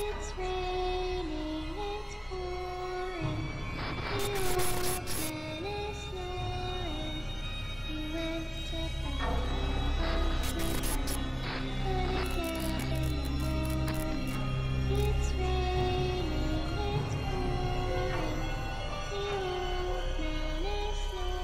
It's raining, it's pouring. The old man is snoring. He went to bed, couldn't get up in the morning. It's raining, it's pouring. The old man is snoring.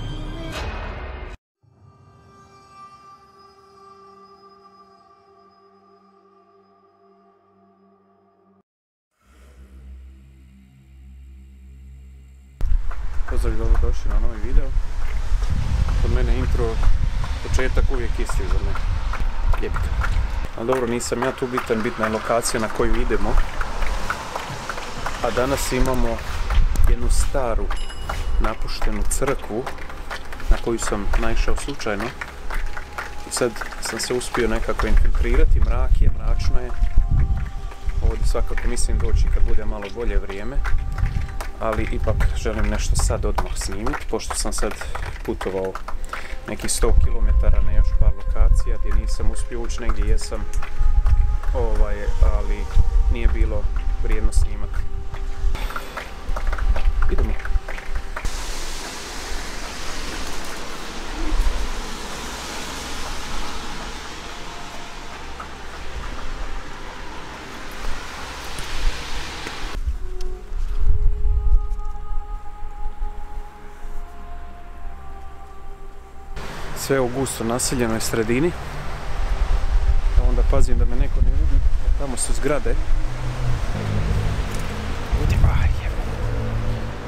He went. Pozdrav, dobrodošli na novi video. Kod mene intro, početak uvijek isti za mene. Jebika. Ali dobro, nisam ja tu bitan, bitna je lokacija na koju idemo. A danas imamo jednu staru, napuštenu crkvu na koju sam naišao slučajno. I sad sam se uspio nekako infiltrirati, mračno je. Ovdje svakako mislim doći kad bude malo bolje vrijeme. Ali ipak želim nešto sad odmah snimiti, pošto sam sad putovao nekih 100 km na još par lokacija gdje nisam uspio ući, negdje jesam, ali nije bilo vrijedno snimati. Idemo. Sve u gusto naseljenoj sredini. A onda pazim da me neko ne vidi. Tamo su zgrade.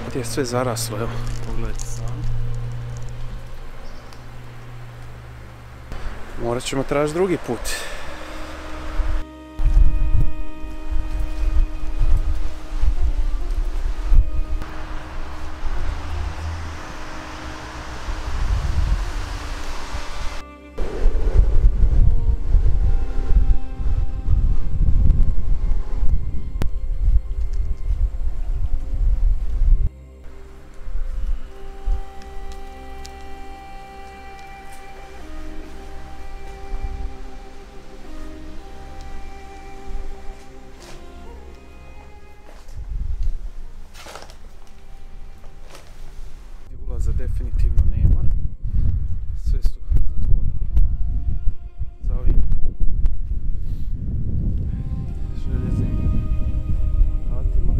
Ovdje je sve zaraslo, evo. Pogledajte sami. Morat ćemo tražiti drugi put. Ulaza definitivno nema. Sve su zatvorili za ovim željeznim vratima.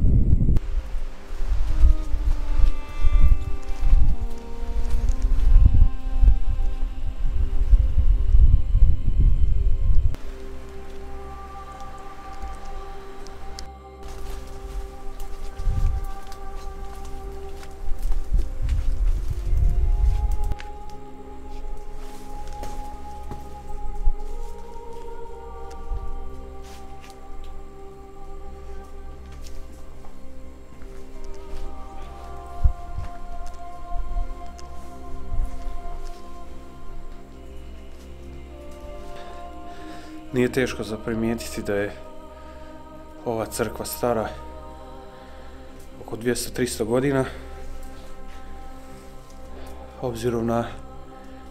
Nije teško za primijetiti da je ova crkva stara oko 200-300 godina. Obzirom na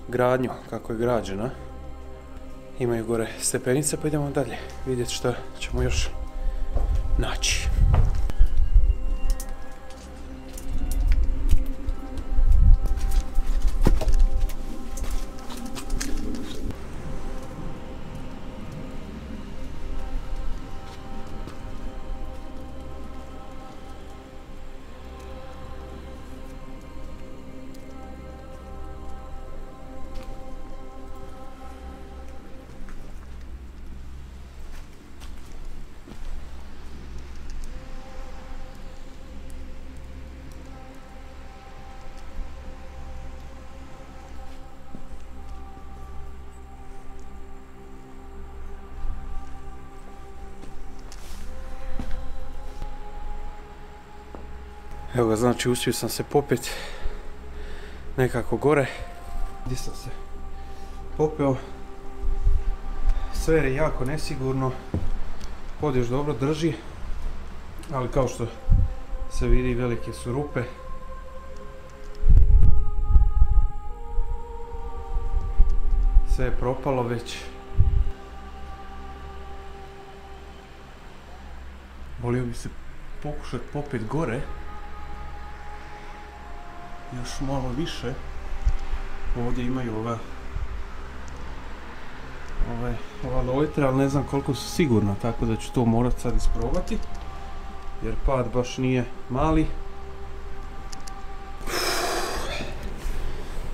gradnju, kako je građena. Imaju gore stepenice, pa idemo dalje vidjeti što ćemo još naći. Evo ga, znači uspio sam se popeti nekako gore. Gdje sam se popeo. Sve je jako nesigurno. Pod još dobro drži. Ali kao što se vidi, velike su rupe. Sve je propalo već. Volio bi se pokušati popet gore. Još malo više. Ovdje imaju ova lojtra, ali ne znam koliko su sigurna, tako da ću to morat sad isprobati. Jer pad baš nije mali.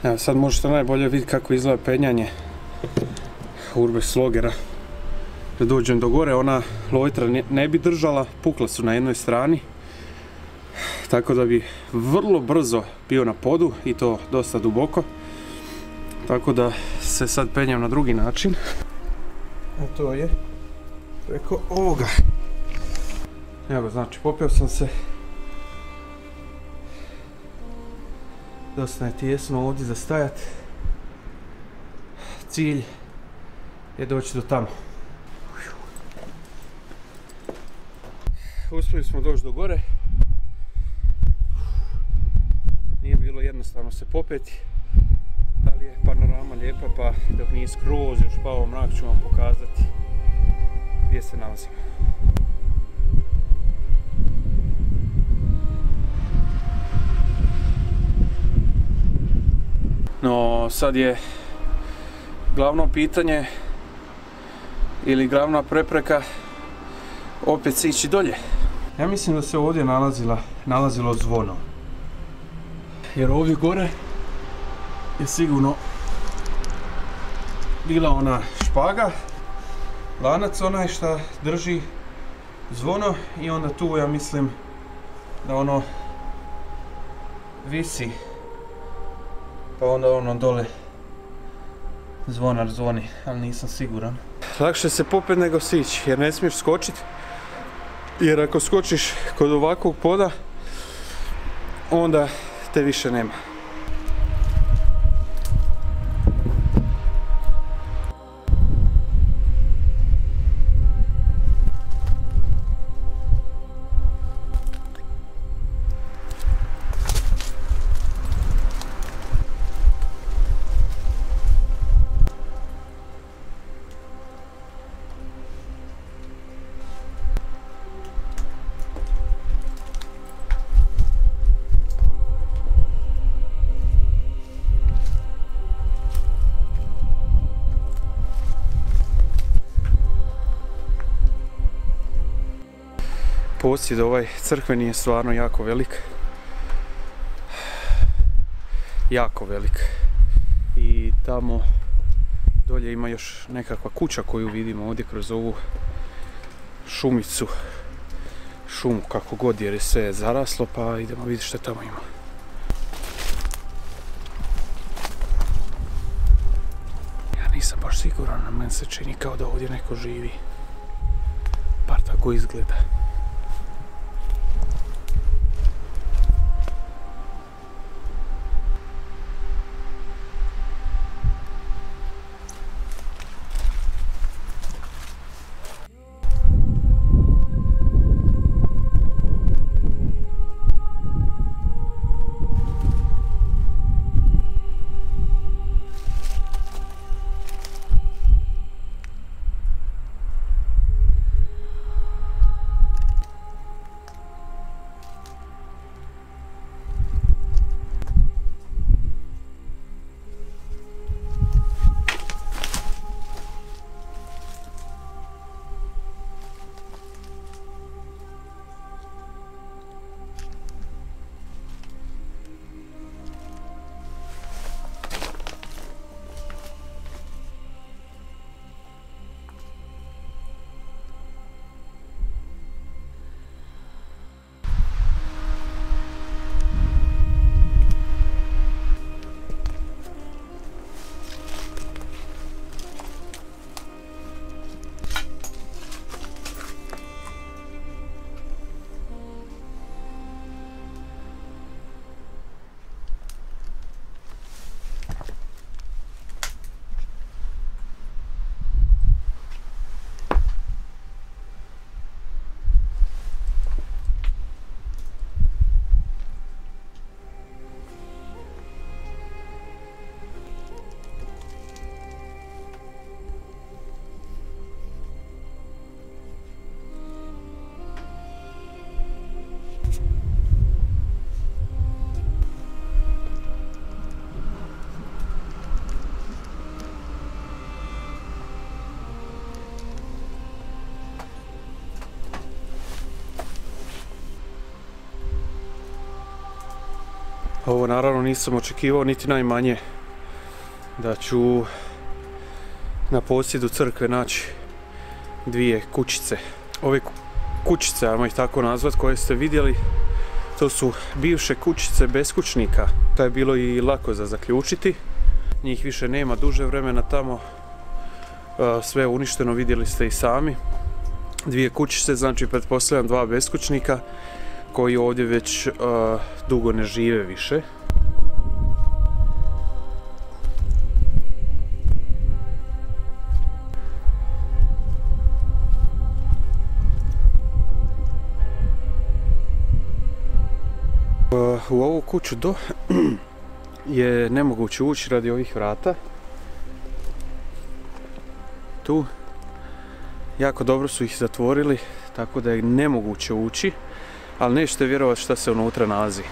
Evo sad možete najbolje vidjeti kako izgleda penjanje Urbex Logera. Da dođem do gore, ona lojtra ne bi držala, pukla su na jednoj strani. Tako da bi vrlo brzo bio na podu i to dosta duboko. Tako da se sad penjam na drugi način. A to je preko ovoga. Evo, znači popeo sam se. Dosta je tijesno ovdje za stajat. Cilj je doći do tamo. Uspjeli smo doći do gore. Nije bilo jednostavno se popeti. Ali je panorama lijepa, pa dok nije skroz još pao mrak ću vam pokazati gdje se nalazimo. No, sad je glavno pitanje ili glavna prepreka opet se ići dolje. Ja mislim da se ovdje nalazilo zvono. Jer ovdje gore je sigurno bila ona špaga, lanac onaj šta drži zvono i onda tu ja mislim da ono visi, pa onda ono dole zvonar zvoni, ali nisam siguran. Lakše se popet nego sići jer ne smiješ skočiti, jer ako skočiš kod ovakvog poda onda te više nema. Posjed ovaj crkveni je stvarno jako velik. Jako velik. I tamo dolje ima još nekakva kuća koju vidimo ovdje kroz ovu šumicu. Šumu kako god jer je sve zaraslo, pa idemo vidjeti što tamo ima. Ja nisam baš siguran, na meni se čini kao da ovdje neko živi. Bar tako izgleda. Ovo naravno nisam očekivao niti najmanje da ću na posjedu crkve naći dvije kućice. Ove kućice, ajmo ih tako nazvat, koje ste vidjeli, to su bivše kućice beskućnika. To je bilo i lako za zaključiti. Njih više nema duže vremena tamo. Sve je uništeno, vidjeli ste i sami. Dvije kućice, znači pretpostavljam dva beskućnika koji ovdje već dugo ne žive više. U ovu kuću je nemoguće ući radi ovih vrata. Tu jako dobro su ih zatvorili, tako da je nemoguće ući, ali nećete vjerovati šta se unutra nalazi.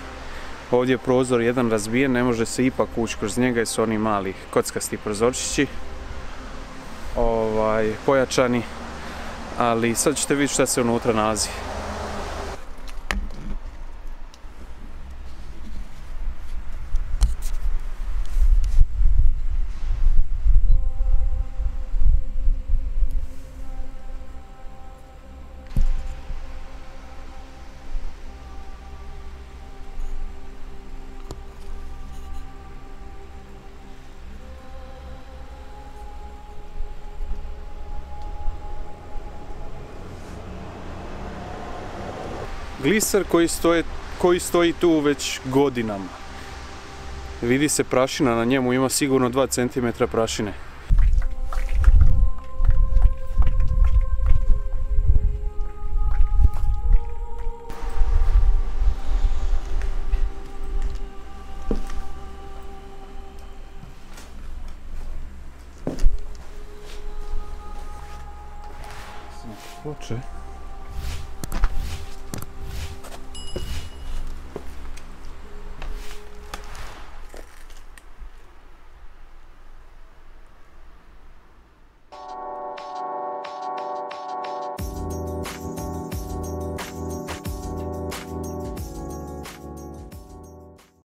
Ovdje je prozor jedan razbijen, ne može se ipak ući kroz njega jer su oni mali kockasti prozorčići, pojačani, ali sad ćete vidjeti šta se unutra nalazi. Gliser koji stoji tu već godinama. Vidi se prašina na njemu, ima sigurno 2 cm prašine. Ploče.